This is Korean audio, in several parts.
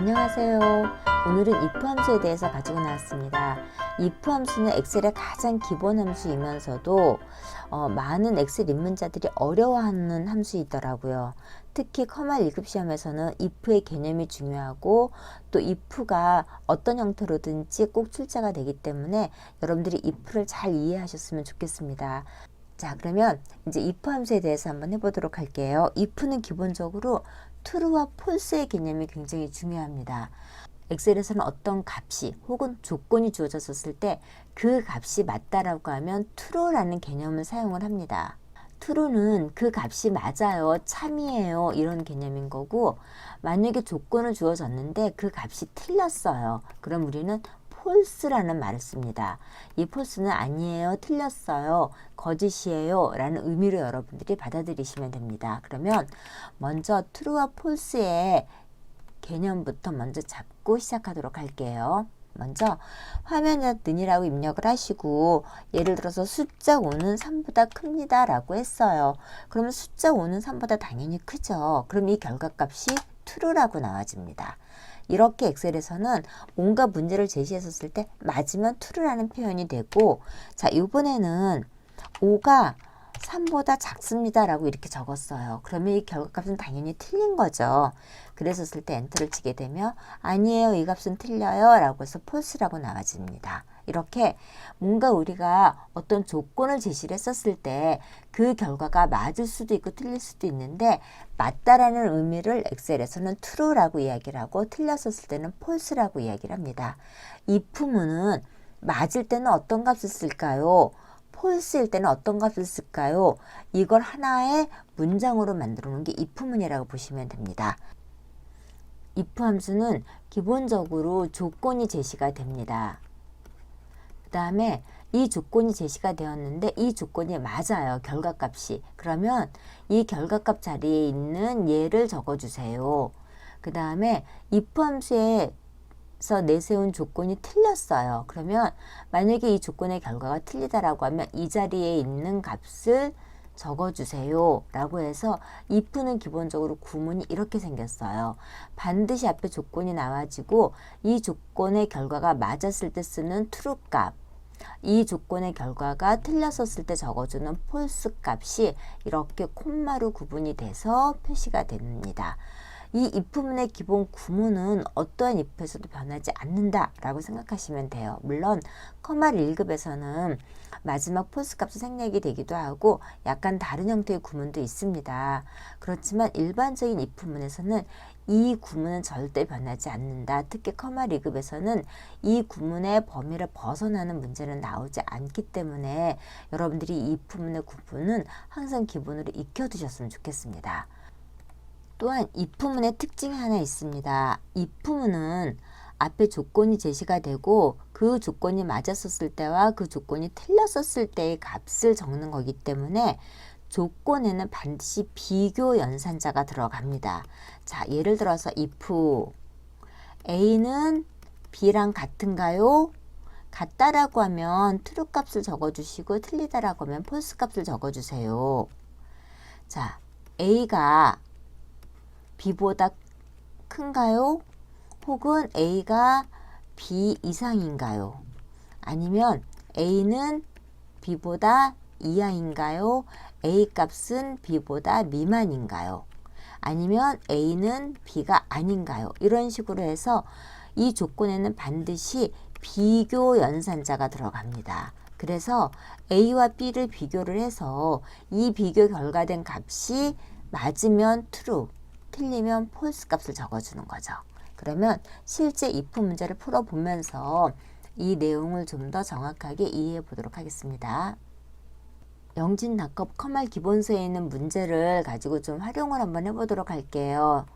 안녕하세요. 오늘은 if 함수에 대해서 가지고 나왔습니다. if 함수는 엑셀의 가장 기본 함수이면서도 많은 엑셀 입문자들이 어려워하는 함수이더라고요. 특히 커말 1급 시험에서는 if의 개념이 중요하고 또 if가 어떤 형태로든지 꼭 출제가 되기 때문에 여러분들이 if를 잘 이해하셨으면 좋겠습니다. 자, 그러면 이제 if 함수에 대해서 한번 해보도록 할게요. if는 기본적으로 true와 false의 개념이 굉장히 중요합니다. 엑셀에서는 어떤 값이 혹은 조건이 주어졌을 때 그 값이 맞다라고 하면 true라는 개념을 사용을 합니다. true는 그 값이 맞아요, 참이에요 이런 개념인 거고, 만약에 조건을 주어졌는데 그 값이 틀렸어요. 그럼 우리는 false라는 말을 씁니다. 이 false는 아니에요, 틀렸어요, 거짓이에요 라는 의미로 여러분들이 받아들이시면 됩니다. 그러면 먼저 true와 false의 개념부터 먼저 잡고 시작하도록 할게요. 먼저 화면에 는이라고 입력을 하시고, 예를 들어서 숫자 5는 3보다 큽니다 라고 했어요. 그러면 숫자 5는 3보다 당연히 크죠. 그럼 이 결과값이 true라고 나와집니다. 이렇게 엑셀에서는 뭔가 문제를 제시했었을 때 맞으면 true라는 표현이 되고, 자, 이번에는 5가 3보다 작습니다 라고 이렇게 적었어요. 그러면 이 결과값은 당연히 틀린 거죠. 그랬었을 때 엔터를 치게 되면 아니에요, 이 값은 틀려요 라고 해서 false라고 나와집니다. 이렇게 뭔가 우리가 어떤 조건을 제시를 했었을 때 그 결과가 맞을 수도 있고 틀릴 수도 있는데, 맞다라는 의미를 엑셀에서는 true라고 이야기를 하고 틀렸었을 때는 false라고 이야기를 합니다. if문은 맞을 때는 어떤 값을 쓸까요? false일 때는 어떤 값을 쓸까요? 이걸 하나의 문장으로 만들어 놓은 게 if문이라고 보시면 됩니다. if 함수는 기본적으로 조건이 제시가 됩니다. 그 다음에 이 조건이 제시가 되었는데 이 조건이 맞아요, 결과값이. 그러면 이 결과값 자리에 있는 예를 적어주세요. 그 다음에 if 함수에서 내세운 조건이 틀렸어요. 그러면 만약에 이 조건의 결과가 틀리다라고 하면 이 자리에 있는 값을 적어주세요 라고 해서 if는 기본적으로 구문이 이렇게 생겼어요. 반드시 앞에 조건이 나와지고 이 조건의 결과가 맞았을 때 쓰는 true 값, 이 조건의 결과가 틀렸었을 때 적어주는 false 값이 이렇게 콤마로 구분이 돼서 표시가 됩니다. 이 if문의 기본 구문은 어떠한 if에서도 변하지 않는다 라고 생각하시면 돼요. 물론 커말 1급에서는 마지막 false 값이 생략이 되기도 하고 약간 다른 형태의 구문도 있습니다. 그렇지만 일반적인 if문에서는 이 구문은 절대 변하지 않는다. 특히 커말 2급에서는 이 구문의 범위를 벗어나는 문제는 나오지 않기 때문에 여러분들이 이 if문의 구분은 항상 기본으로 익혀두셨으면 좋겠습니다. 또한 if문의 특징이 하나 있습니다. if문은 앞에 조건이 제시가 되고 그 조건이 맞았었을 때와 그 조건이 틀렸었을 때의 값을 적는 거기 때문에 조건에는 반드시 비교 연산자가 들어갑니다. 자, 예를 들어서 if A는 B랑 같은가요? 같다라고 하면 true 값을 적어주시고 틀리다라고 하면 false 값을 적어주세요. 자, A가 B보다 큰가요? 혹은 A가 B 이상인가요? 아니면 A는 B보다 이하인가요? A 값은 B보다 미만인가요? 아니면 A는 B가 아닌가요? 이런 식으로 해서 이 조건에는 반드시 비교 연산자가 들어갑니다. 그래서 A와 B를 비교를 해서 이 비교 결과된 값이 맞으면 true, 틀리면 false 값을 적어주는 거죠. 그러면 실제 if 문제를 풀어보면서 이 내용을 좀 더 정확하게 이해해 보도록 하겠습니다. 영진닷컴 커말 기본서에 있는 문제를 가지고 좀 활용을 한번 해보도록 할게요.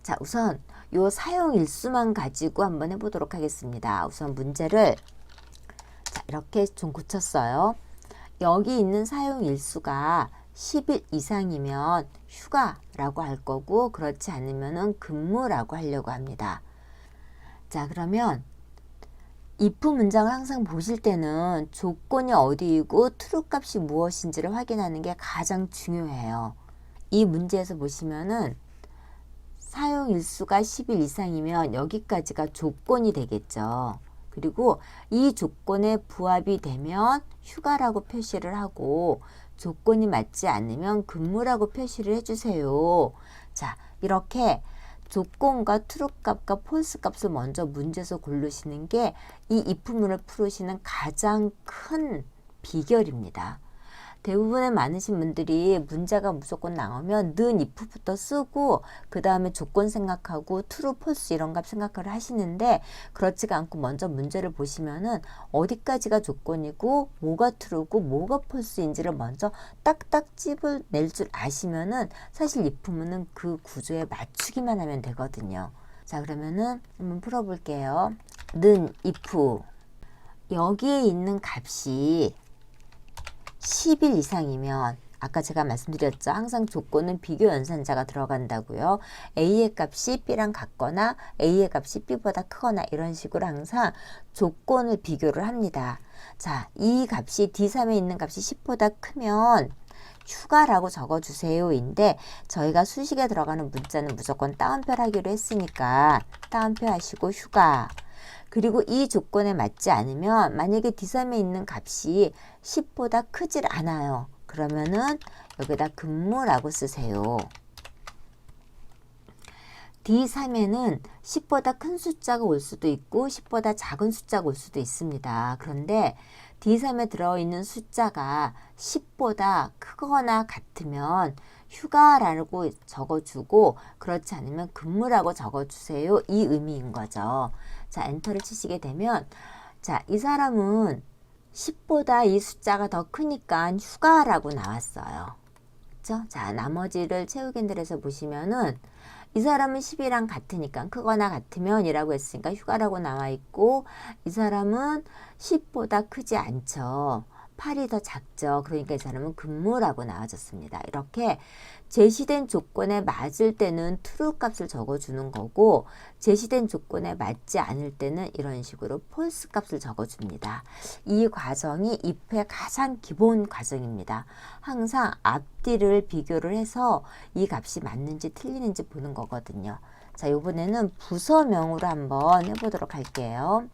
자, 우선 요 사용 일수만 가지고 한번 해보도록 하겠습니다. 우선 문제를 자, 이렇게 좀 고쳤어요. 여기 있는 사용 일수가 10일 이상이면 휴가라고 할 거고, 그렇지 않으면 근무라고 하려고 합니다. 자, 그러면 if 문장을 항상 보실 때는 조건이 어디이고 true 값이 무엇인지를 확인하는 게 가장 중요해요. 이 문제에서 보시면은 사용 일수가 10일 이상이면 여기까지가 조건이 되겠죠. 그리고 이 조건에 부합이 되면 휴가라고 표시를 하고 조건이 맞지 않으면 근무라고 표시를 해주세요. 자, 이렇게 조건과 true 값과 false 값을 먼저 문제에서 고르시는 게 이 if문을 풀으시는 가장 큰 비결입니다. 대부분의 많으신 분들이 문제가 무조건 나오면 는 if부터 쓰고 그 다음에 조건 생각하고 true, false 이런 값 생각을 하시는데 그렇지가 않고 먼저 문제를 보시면은 어디까지가 조건이고 뭐가 true고 뭐가 false인지를 먼저 딱딱 찝을 낼 줄 아시면은 사실 if문은 그 구조에 맞추기만 하면 되거든요. 자, 그러면은 한번 풀어볼게요. 는 if 여기에 있는 값이 10일 이상이면 아까 제가 말씀드렸죠. 항상 조건은 비교 연산자가 들어간다고요. A의 값이 B랑 같거나 A의 값이 B보다 크거나 이런 식으로 항상 조건을 비교를 합니다. 자, 이 값이 D3에 있는 값이 10보다 크면 휴가라고 적어주세요 인데 저희가 수식에 들어가는 문자는 무조건 따옴표 하기로 했으니까 따옴표 하시고 휴가. 그리고 이 조건에 맞지 않으면 만약에 D3에 있는 값이 10보다 크질 않아요. 그러면은 여기다 근무라고 쓰세요. D3에는 10보다 큰 숫자가 올 수도 있고 10보다 작은 숫자가 올 수도 있습니다. 그런데 D3에 들어있는 숫자가 10보다 크거나 같으면 휴가라고 적어주고 그렇지 않으면 근무라고 적어주세요. 이 의미인 거죠. 자, 엔터를 치시게 되면 자, 이 사람은 10보다 이 숫자가 더 크니까 휴가라고 나왔어요. 그렇죠? 자, 나머지를 채우기들에서 보시면은 이 사람은 10이랑 같으니까 크거나 같으면 이라고 했으니까 휴가라고 나와 있고 이 사람은 10보다 크지 않죠. 8이 더 작죠. 그러니까 이 사람은 근무라고 나와졌습니다. 이렇게 제시된 조건에 맞을 때는 true 값을 적어주는 거고 제시된 조건에 맞지 않을 때는 이런 식으로 false 값을 적어줍니다. 이 과정이 if의 가장 기본 과정입니다. 항상 앞뒤를 비교를 해서 이 값이 맞는지 틀리는지 보는 거거든요. 자, 이번에는 부서명으로 한번 해보도록 할게요.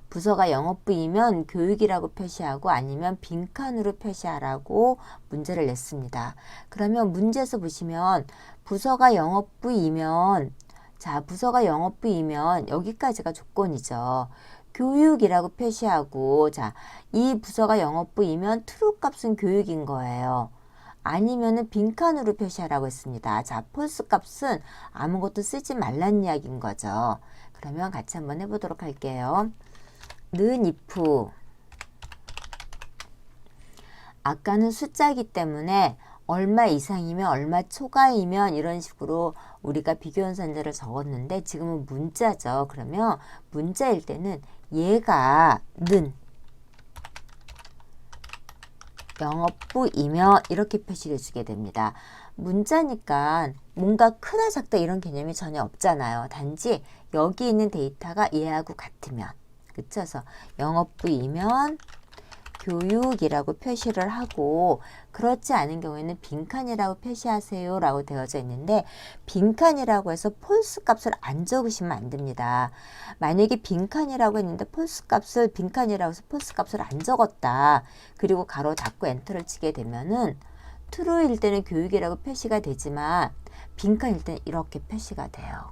부서가 영업부이면 교육이라고 표시하고 아니면 빈칸으로 표시하라고 문제를 냈습니다. 그러면 문제에서 보시면 부서가 영업부이면 자, 부서가 영업부이면 여기까지가 조건이죠. 교육이라고 표시하고 자, 이 부서가 영업부이면 true 값은 교육인 거예요. 아니면은 빈칸으로 표시하라고 했습니다. 자, false 값은 아무것도 쓰지 말란 이야기인 거죠. 그러면 같이 한번 해보도록 할게요. 는 if 아까는 숫자이기 때문에 얼마 이상이면 얼마 초과이면 이런 식으로 우리가 비교연산자를 적었는데 지금은 문자죠. 그러면 문자일 때는 얘가 는 영업부이며 이렇게 표시해 주게 됩니다. 문자니까 뭔가 크다 작다 이런 개념이 전혀 없잖아요. 단지 여기 있는 데이터가 얘하고 같으면 그쵸? 그래서 영업부이면 교육이라고 표시를 하고 그렇지 않은 경우에는 빈칸이라고 표시하세요 라고 되어져 있는데 빈칸이라고 해서 false 값을 안 적으시면 안 됩니다. 만약에 빈칸이라고 했는데 false 값을 빈칸이라고 해서 false 값을 안 적었다. 그리고 가로 닫고 엔터를 치게 되면은 true일 때는 교육이라고 표시가 되지만 빈칸일 때는 이렇게 표시가 돼요.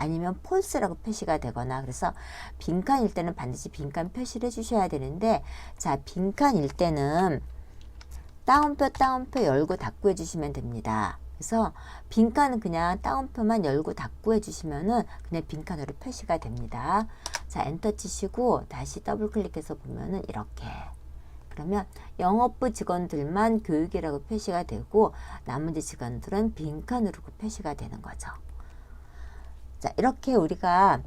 아니면 false라고 표시가 되거나 그래서 빈칸일 때는 반드시 빈칸 표시를 해주셔야 되는데 자, 빈칸일 때는 따옴표 열고 닫고 해주시면 됩니다. 그래서 빈칸은 그냥 따옴표만 열고 닫고 해주시면은 그냥 빈칸으로 표시가 됩니다. 자, 엔터 치시고 다시 더블 클릭해서 보면은 이렇게 그러면 영업부 직원들만 교육이라고 표시가 되고 나머지 직원들은 빈칸으로 표시가 되는 거죠. 자, 이렇게 우리가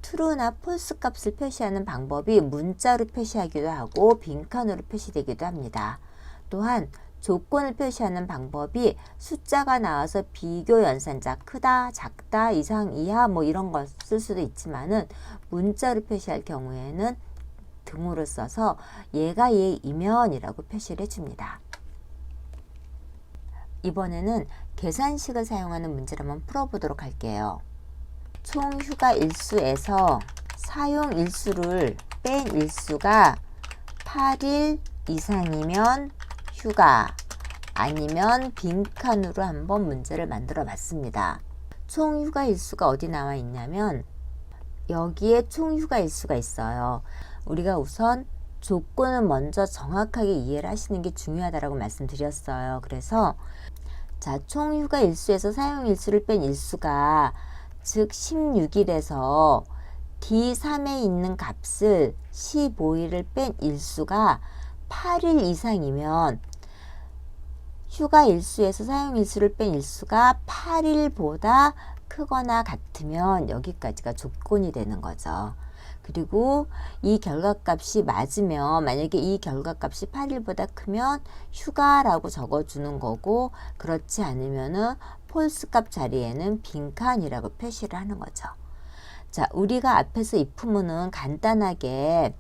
true나 false 값을 표시하는 방법이 문자로 표시하기도 하고 빈칸으로 표시되기도 합니다. 또한 조건을 표시하는 방법이 숫자가 나와서 비교 연산자 크다, 작다, 이상, 이하 뭐 이런 거 쓸 수도 있지만은 문자로 표시할 경우에는 등호를 써서 얘가 얘이면이라고 표시를 해줍니다. 이번에는 계산식을 사용하는 문제를 한번 풀어보도록 할게요. 총 휴가 일수에서 사용 일수를 뺀 일수가 8일 이상이면 휴가, 아니면 빈칸으로 한번 문제를 만들어 봤습니다. 총 휴가 일수가 어디 나와 있냐면 여기에 총 휴가 일수가 있어요. 우리가 우선 조건을 먼저 정확하게 이해를 하시는 게 중요하다고 말씀드렸어요. 그래서 자, 총 휴가 일수에서 사용 일수를 뺀 일수가 즉 16일에서 D3에 있는 값을 15일을 뺀 일수가 8일 이상이면 휴가 일수에서 사용 일수를 뺀 일수가 8일보다 크거나 같으면 여기까지가 조건이 되는 거죠. 그리고 이 결과값이 맞으면 만약에 이 결과값이 8일보다 크면 휴가라고 적어주는 거고 그렇지 않으면은 폴스 값 자리에는 빈칸이라고 표시를 하는 거죠. 자, 우리가 앞에서 if문은 간단하게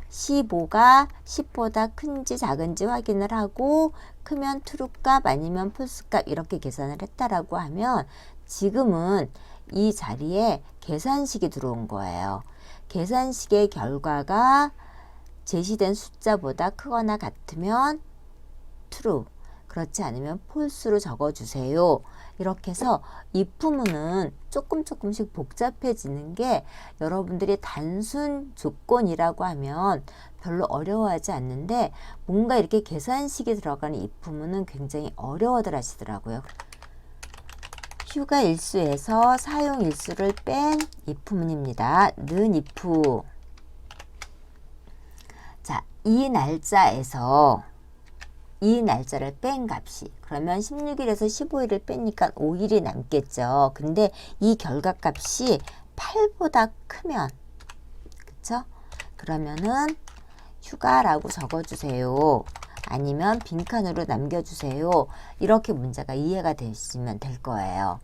15가 10보다 큰지 작은지 확인을 하고 크면 true 값 아니면 false 값 이렇게 계산을 했다라고 하면 지금은 이 자리에 계산식이 들어온 거예요. 계산식의 결과가 제시된 숫자보다 크거나 같으면 true, 그렇지 않으면 false로 적어주세요. 이렇게 해서 if문은 조금씩 복잡해지는 게 여러분들이 단순 조건이라고 하면 별로 어려워하지 않는데 뭔가 이렇게 계산식이 들어가는 if문은 굉장히 어려워들 하시더라고요. 휴가 일수에서 사용 일수를 뺀 if문입니다. 는 if. 자, 이 날짜에서 이 날짜를 뺀 값이 그러면 16일에서 15일을 빼니까 5일이 남겠죠. 근데 이 결과값이 8보다 크면 그쵸? 그러면은 휴가라고 적어주세요. 아니면 빈칸으로 남겨주세요. 이렇게 문제가 이해가 되시면 될 거예요.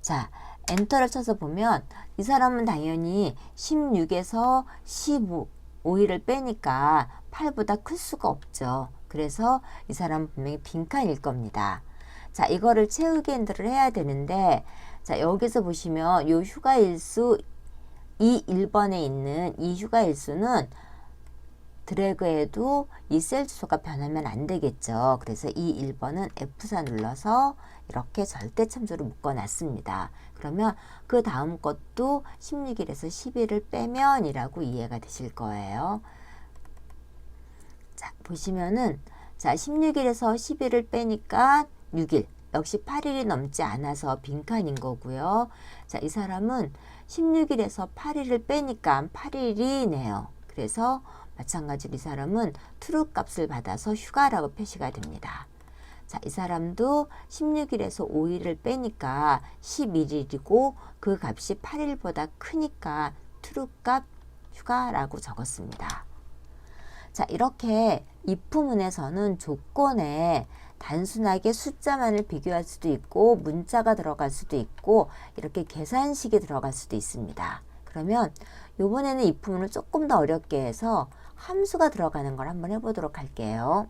자, 엔터를 쳐서 보면 이 사람은 당연히 16에서 15일을 빼니까 8보다 클 수가 없죠. 그래서 이 사람은 분명히 빈칸일 겁니다. 자, 이거를 채우기 엔터를 해야 되는데 자, 여기서 보시면 요 휴가일수 이 1번에 있는 이 휴가일수는 드래그해도 이 셀 주소가 변하면 안 되겠죠. 그래서 이 1번은 F4 눌러서 이렇게 절대 참조로 묶어 놨습니다. 그러면 그 다음 것도 16일에서 10일을 빼면 이라고 이해가 되실 거예요. 자, 보시면은 자, 16일에서 10일을 빼니까 6일. 역시 8일이 넘지 않아서 빈칸인 거고요. 자, 이 사람은 16일에서 8일을 빼니까 8일이네요. 그래서 마찬가지로 이 사람은 true 값을 받아서 휴가라고 표시가 됩니다. 자, 이 사람도 16일에서 5일을 빼니까 11일이고 그 값이 8일보다 크니까 true 값 휴가라고 적었습니다. 자, 이렇게 if문에서는 조건에 단순하게 숫자만을 비교할 수도 있고 문자가 들어갈 수도 있고 이렇게 계산식이 들어갈 수도 있습니다. 그러면 이번에는 if문을 조금 더 어렵게 해서 함수가 들어가는 걸 한번 해보도록 할게요.